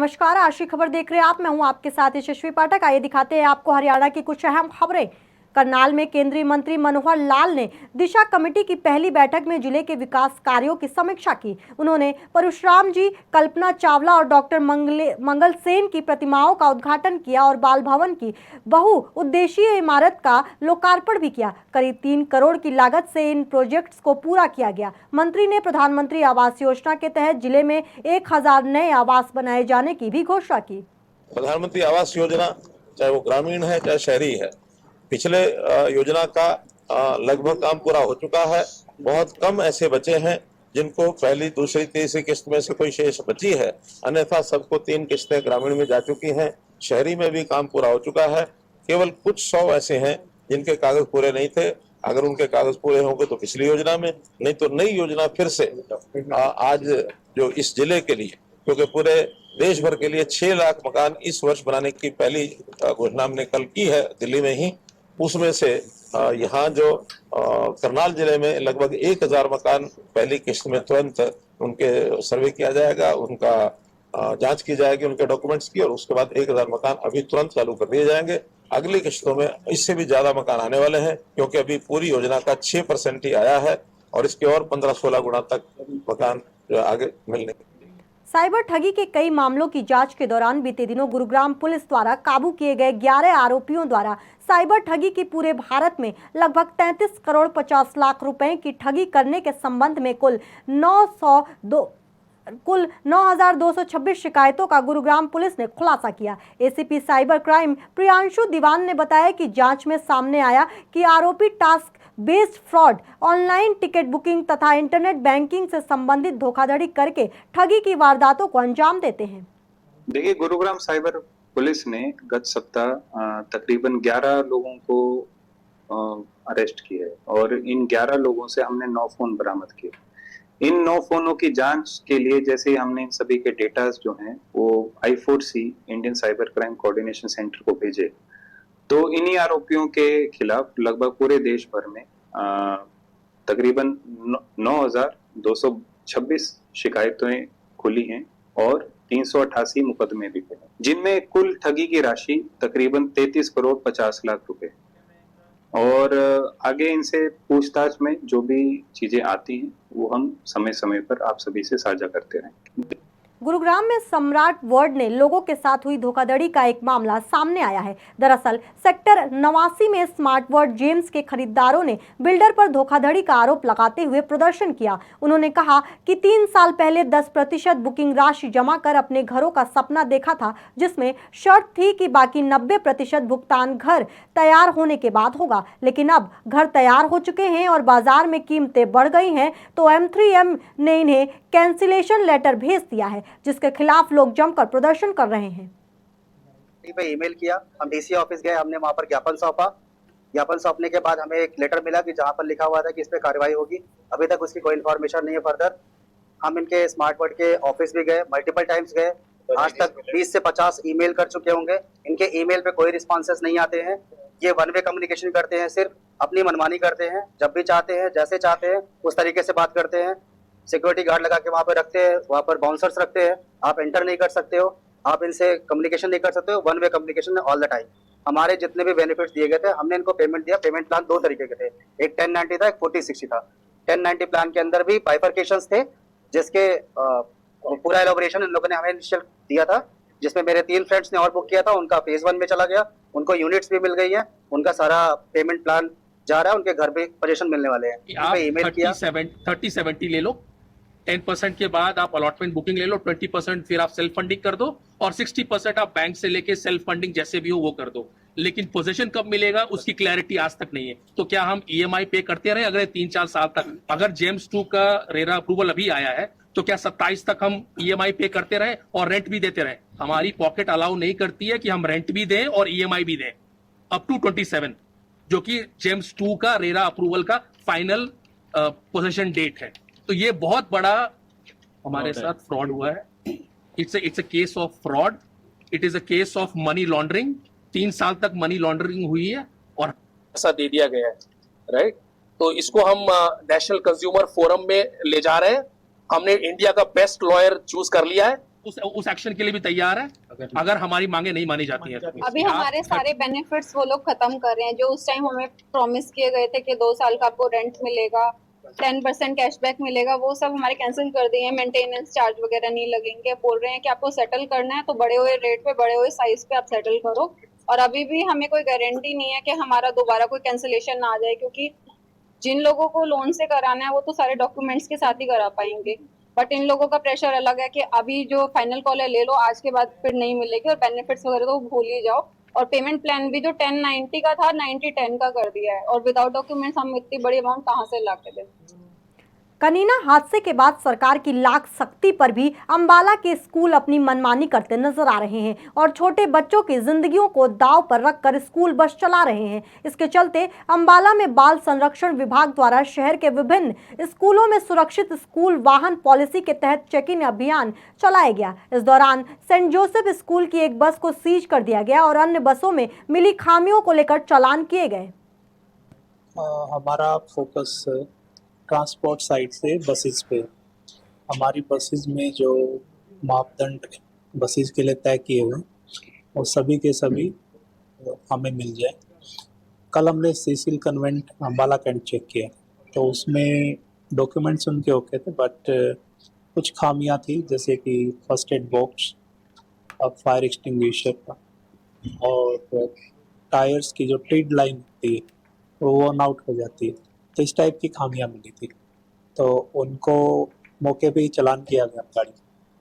नमस्कार, आज की खबर देख रहे हैं आप। मैं हूं आपके साथ यशस्वी पाठक। आइए दिखाते हैं आपको हरियाणा की कुछ अहम खबरें। करनाल में केंद्रीय मंत्री मनोहर लाल ने दिशा कमेटी की पहली बैठक में जिले के विकास कार्यों की समीक्षा की। उन्होंने परशुराम जी, कल्पना चावला और डॉक्टर मंगल सेन की प्रतिमाओं का उद्घाटन किया और बाल भवन की बहुउद्देशीय इमारत का लोकार्पण भी किया। करीब 3 करोड़ की लागत से इन प्रोजेक्ट्स को पूरा किया गया। मंत्री ने प्रधानमंत्री आवास योजना के तहत जिले में 1000 नए आवास बनाए जाने की भी घोषणा की। प्रधानमंत्री आवास योजना चाहे वो ग्रामीण है चाहे शहरी है, पिछले योजना का लगभग काम पूरा हो चुका है। बहुत कम ऐसे बचे हैं जिनको पहली, दूसरी, तीसरी किस्त में से कोई शेष बची है, अन्यथा सबको 3 किस्तें ग्रामीण में जा चुकी हैं। शहरी में भी काम पूरा हो चुका है। केवल कुछ 100 ऐसे हैं जिनके कागज पूरे नहीं थे। अगर उनके कागज पूरे होंगे तो पिछली योजना में, नहीं तो नई योजना फिर से आज जो इस जिले के लिए, क्योंकि पूरे देश भर के लिए 6 लाख मकान इस वर्ष बनाने की पहली घोषणा हमने कल की है दिल्ली में ही। उसमें से यहाँ जो करनाल जिले में लगभग 1000 मकान पहली किस्त में तुरंत उनके सर्वे किया जाएगा, उनका जांच की जाएगी, उनके डॉक्यूमेंट्स की, और उसके बाद 1000 मकान अभी तुरंत चालू कर दिए जाएंगे। अगली किस्तों में इससे भी ज्यादा मकान आने वाले हैं, क्योंकि अभी पूरी योजना का 6% ही आया है और इसके और 15-16 गुना तक मकान जो आगे मिलने। साइबर ठगी के कई मामलों की जांच के दौरान बीते दिनों गुरुग्राम पुलिस द्वारा काबू किए गए 11 आरोपियों द्वारा साइबर ठगी की पूरे भारत में लगभग 33 करोड़ 50 लाख रुपए की ठगी करने के संबंध में कुल 9226 शिकायतों का गुरुग्राम पुलिस ने खुलासा किया। एसीपी साइबर क्राइम प्रियांशु दीवान ने बताया कि जांच में सामने आया कि आरोपी task based fraud, online ticket booking तथा इंटरनेट बैंकिंग से संबंधित धोखाधड़ी करके ठगी की वारदातों को अंजाम देते हैं। देखिए, गुरुग्राम साइबर पुलिस ने गत सप्ताह तकरीबन 11 लोगों को अरेस्ट किया है और इन 11 लोगों से हमने 9 फोन बरामद किए। इन 9 फोनों की जांच के लिए जैसे ही हमने इन सभी के डेटा जो हैं वो I4C Indian cyber crime coordination centre को भेजे, तो इन्हीं आरोपियों के खिलाफ लगभग पूरे देश भर में तकरीबन 9226 शिकायतें खुली हैं और 388 मुकदमे भी खुले, जिनमें कुल ठगी की राशि तकरीबन 33 करोड़ 50 लाख रुपए। और आगे इनसे पूछताछ में जो भी चीजें आती हैं वो हम समय समय पर आप सभी से साझा करते रहेंगे। गुरुग्राम में सम्राट वर्ल्ड ने लोगों के साथ हुई धोखाधड़ी का एक मामला सामने आया है। दरअसल सेक्टर 89 में स्मार्ट वर्ल्ड जेम्स के खरीदारों ने बिल्डर पर धोखाधड़ी का आरोप लगाते हुए प्रदर्शन किया। उन्होंने कहा कि 3 साल पहले 10% बुकिंग राशि जमा कर अपने घरों का सपना देखा था, जिसमें शर्त थी कि बाकी 90% भुगतान घर तैयार होने के बाद होगा। लेकिन अब घर तैयार हो चुके हैं और बाजार में कीमतें बढ़ गई हैं, तो M3M ने इन्हें कैंसिलेशन लेटर भेज दिया है, जिसके खिलाफ लोग जमकर प्रदर्शन कर रहे हैं। पे ईमेल किया, हम डीसी ऑफिस गए, हमने वहां पर ज्ञापन सौंपा। ज्ञापन सौंपने के बाद हमें एक लेटर मिला कि जहां पर लिखा हुआ था कि इस पे कार्रवाई होगी। अभी तक उसकी कोई इन्फॉर्मेशन नहीं है फर्दर। हम इनके स्मार्ट वर्ल्ड के ऑफिस भी गए, मल्टीपल टाइम्स गए, आज तक 20 से 50 ईमेल कर चुके होंगे। इनके ईमेल पे कोई रिस्पॉन्सेस नहीं आते हैं। ये वन वे कम्युनिकेशन करते हैं, सिर्फ अपनी मनमानी करते हैं, जब भी चाहते हैं जैसे चाहते हैं उस तरीके से बात करते हैं। सिक्योरिटी गार्ड लगा के वहाँ पर रखते हैं, वहाँ पर बाउंसर्स रखते हैं, आप एंटर नहीं कर सकते हो, आप इनसे कम्युनिकेशन नहीं कर सकते हो, one way communication all the time. हमारे जितने भी बेनिफिट्स दिए गए थे हमने इनको पेमेंट दिया। पेमेंट प्लान 2 तरीके के थे, एक 1090 था, एक 4060 था। 1090 प्लान के अंदर भी बाइफर्केशंस थे, जिसके पूरा एलोबरेशन इन लोगों ने हमें इनिशियल दिया था, जिसमें मेरे 3 फ्रेंड्स ने और बुक किया था, उनका फेज 1 में चला गया, उनको यूनिट्स भी मिल गई है, उनका सारा पेमेंट प्लान जा रहा है, उनके घर पे पोजीशन मिलने वाले हैं। आप 30-70 ले लो, 10% के बाद आप अलॉटमेंट बुकिंग ले लो, 20% फिर आप सेल्फ फंडिंग कर दो और 60% आप बैंक से लेके सेल्फ फंडिंग जैसे भी हो वो कर दो। लेकिन पोजीशन कब मिलेगा उसकी क्लैरिटी आज तक नहीं है। तो क्या हम EMI पे करते रहे अगले 3-4 साल तक? अगर जेम्स 2 का रेरा अप्रूवल अभी आया है तो क्या 27 तक हम EMI पे करते रहे और रेंट भी देते रहे? हमारी पॉकेट अलाउ नहीं करती है कि हम रेंट भी दें और EMI भी दें अप टू 27, जो कि जेम्स 2 का रेरा अप्रूवल का फाइनल पोजीशन डेट है। तो ये बहुत बड़ा हमारे साथ फ्रॉड हुआ है। It's a case of fraud, it is a case of money laundering. 3 साल तक मनी लॉन्ड्रिंग हुई है और ऐसा दे दिया गया है, राइट? तो इसको हम नेशनल कंज्यूमर फोरम में ले जा रहे हैं। हमने इंडिया का बेस्ट लॉयर चूज कर लिया है उस एक्शन के लिए भी तैयार है अगर हमारी मांगे नहीं मानी जाती हैं। अभी हमारे सारे बेनिफिट्स वो लोग खत्म कर रहे हैं जो उस टाइम हमें प्रॉमिस किए गए थे कि 2 साल का आपको रेंट मिलेगा, 10% कैशबैक मिलेगा, वो सब हमारे कैंसिल कर दिए हैं। मेंटेनेंस चार्ज वगैरह नहीं लगेंगे। बोल रहे हैं कि आपको सेटल करना है तो बड़े हुए रेट पे, बड़े हुए साइज पे आप सेटल करो। और अभी भी हमें कोई गारंटी नहीं है कि हमारा दोबारा कोई कैंसिलेशन ना आ जाए, क्योंकि जिन लोगों को लोन से कराना है वो तो सारे डॉक्यूमेंट्स के साथ ही करा पाएंगे, बट इन लोगों का प्रेशर अलग है कि अभी जो फाइनल कॉल है ले लो, आज के बाद फिर नहीं मिलेगी, और बेनिफिट्स वगैरह तो भूल ही जाओ। और पेमेंट प्लान भी जो 1090 का था 90-10 का कर दिया है, और विदाउट डॉक्यूमेंट्स हम इतनी बड़ी अमाउंट कहाँ से ला के दें। कनीना हादसे के बाद सरकार की लाख सख्ती पर भी अंबाला के स्कूल अपनी मनमानी करते नजर आ रहे हैं और छोटे बच्चों की जिंदगियों को दांव पर रखकर स्कूल बस चला रहे हैं। इसके चलते अंबाला में बाल संरक्षण विभाग द्वारा शहर के विभिन्न स्कूलों में सुरक्षित स्कूल वाहन पॉलिसी के तहत चेकिंग अभियान चलाया गया। इस दौरान सेंट जोसेफ स्कूल की एक बस को सीज कर दिया गया और अन्य बसों में मिली खामियों को लेकर चालान किए गए। हमारा फोकस ट्रांसपोर्ट साइड से बसेस पे, हमारी बसेस में जो मापदंड बसेस के लिए तय किए हुए वो सभी के सभी हमें मिल जाए। कल हमने सीसील कन्वेंट अम्बाला कैंट चेक किया तो उसमें डॉक्यूमेंट्स उनके ओके थे, बट कुछ खामियां थी, जैसे कि first aid box, fire extinguisher का, और टायर्स की जो ट्रीड लाइन होती है वो वर्न आउट हो जाती है, तो इस टाइप की खामियां मिली थी, तो उनको मौके पे ही चालान किया गया गाड़ी।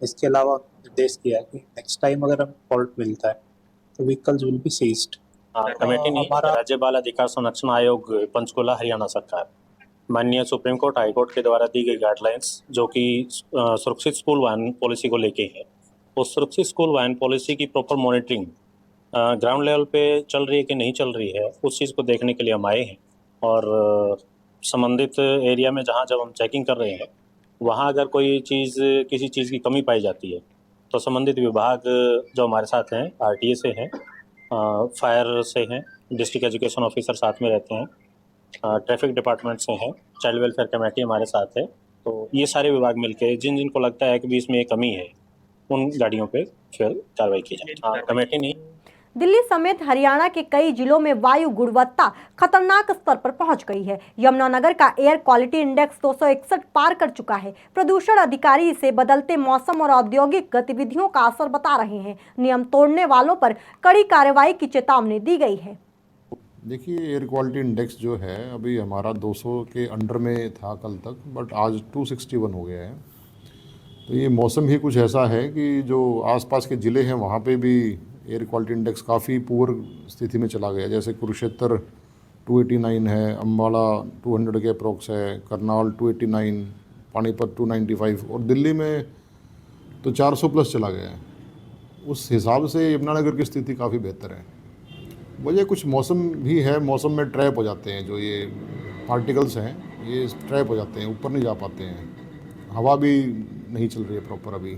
इसके अलावा निर्देश किया कि नेक्स्ट टाइम अगर हम फॉल्ट मिलता है तो vehicles will be seized. Committee ने राज्य बाल अधिकार संरक्षण आयोग पंचकुला हरियाणा सरकार माननीय सुप्रीम कोर्ट हाई कोर्ट के द्वारा दी गई गाइडलाइंस जो कि सुरक्षित स्कूल वाहन पॉलिसी को लेके है, उस सुरक्षित स्कूल वाहन पॉलिसी की प्रॉपर मॉनिटरिंग ग्राउंड लेवल पे चल रही है कि नहीं चल रही है, उस चीज़ को देखने के लिए हम आए हैं। और संबंधित एरिया में जहाँ जब हम चेकिंग कर रहे हैं वहाँ अगर कोई चीज़ किसी चीज़ की कमी पाई जाती है तो संबंधित विभाग जो हमारे साथ हैं, आरटीए से हैं, फायर से हैं, डिस्ट्रिक्ट एजुकेशन ऑफिसर साथ में रहते हैं, ट्रैफिक डिपार्टमेंट से हैं, चाइल्ड वेलफेयर कमेटी हमारे साथ है, तो ये सारे विभाग मिलकर जिन जिनको लगता है कि बीच में ये कमी है उन गाड़ियों पे फिर कार्रवाई की जाए। कमेटी ने दिल्ली समेत हरियाणा के कई जिलों में वायु गुणवत्ता खतरनाक स्तर पर पहुंच गई है। यमुनानगर का एयर क्वालिटी इंडेक्स 261 पार कर चुका है। प्रदूषण अधिकारी इसे बदलते मौसम और औद्योगिक गतिविधियों का असर बता रहे हैं। नियम तोड़ने वालों पर कड़ी कार्रवाई की चेतावनी दी गई है। देखिए, एयर क्वालिटी इंडेक्स जो है अभी हमारा 200 के अंडर में था कल तक, बट आज 261 हो गया है। तो ये मौसम ही कुछ ऐसा है कि जो आसपास के ज़िले हैं वहाँ पे भी एयर क्वालिटी इंडेक्स काफ़ी पुअर स्थिति में चला गया। जैसे कुरुक्षेत्र 289 है, अम्बाला 200 के अप्रोक्स है, करनाल 289, पानीपत 295 और दिल्ली में तो 400 प्लस चला गया है। उस हिसाब से यमुनानगर की स्थिति काफ़ी बेहतर है। वजह कुछ मौसम भी है, मौसम में ट्रैप हो जाते हैं, जो ये पार्टिकल्स हैं ये ट्रैप हो जाते हैं, ऊपर नहीं जा पाते हैं, हवा भी नहीं चल रही है प्रॉपर अभी।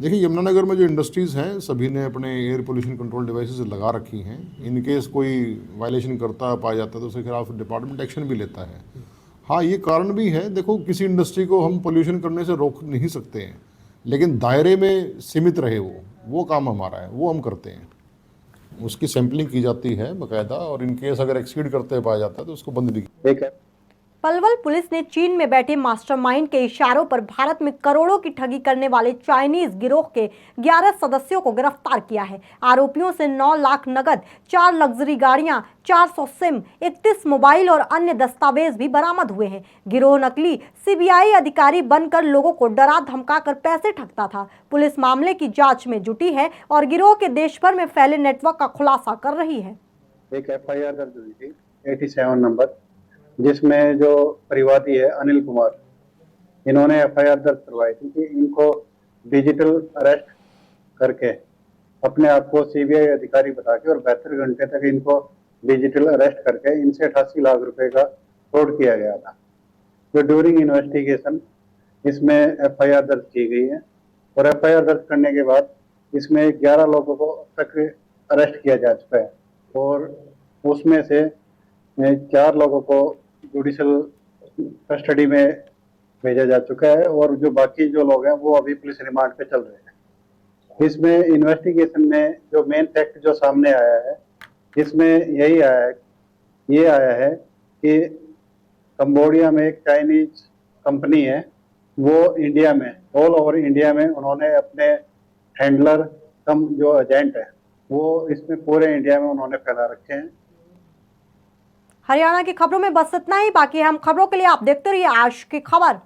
देखिए, यमुनानगर में जो इंडस्ट्रीज़ हैं सभी ने अपने एयर पोल्यूशन कंट्रोल डिवाइसेस लगा रखी हैं। इन केस कोई वायलेशन करता पाया जाता है तो उसके खिलाफ डिपार्टमेंट एक्शन भी लेता है। हाँ, ये कारण भी है, देखो किसी इंडस्ट्री को हम पोल्यूशन करने से रोक नहीं सकते हैं, लेकिन दायरे में सीमित रहे वो काम हमारा है, वो हम करते हैं। उसकी सैंपलिंग की जाती है बाकायदा, और इन केस अगर एक्सीड करते पाया जाता है तो उसको बंद भी किया। पलवल पुलिस ने चीन में बैठे मास्टरमाइंड के इशारों पर भारत में करोड़ों की ठगी करने वाले चाइनीज गिरोह के 11 सदस्यों को गिरफ्तार किया है। आरोपियों से 9 लाख नगद, 4 लग्जरी गाड़ियां, 400 सिम, 31 मोबाइल और अन्य दस्तावेज भी बरामद हुए हैं। गिरोह नकली सीबीआई अधिकारी बनकर लोगों को डरा धमकाकर पैसे ठगता था। पुलिस मामले की जांच में जुटी है और गिरोह के देश भर में फैले नेटवर्क का खुलासा कर रही है। एक एफआईआर दर्ज हुई थी 87 नंबर, जिसमें जो परिवादी है अनिल कुमार, इन्होंने एफआईआर दर्ज करवाई थी कि इनको डिजिटल अरेस्ट करके अपने आप को सीबीआई अधिकारी बता के और 72 घंटे तक इनको डिजिटल अरेस्ट करके इनसे 88 लाख रुपए का फ्रॉड किया गया था। जो ड्यूरिंग इन्वेस्टिगेशन इसमें एफआईआर दर्ज की गई है और एफआईआर दर्ज करने के बाद इसमें 11 लोगों को अब तक अरेस्ट किया जा चुका है और उसमें से 4 लोगों को जुडिशल कस्टडी में भेजा जा चुका है और जो बाकी जो लोग हैं वो अभी पुलिस रिमांड पे चल रहे हैं। इसमें इन्वेस्टिगेशन में जो मेन फैक्ट जो सामने आया है, इसमें यही आया है कि कंबोडिया में एक चाइनीज कंपनी है, वो इंडिया में, ऑल ओवर इंडिया में उन्होंने अपने हैंडलर कम जो एजेंट है वो इसमें पूरे इंडिया में उन्होंने फैला रखे हैं। हरियाणा की खबरों में बस इतना ही। बाकी हम खबरों के लिए आप देखते रहिए आज की खबर।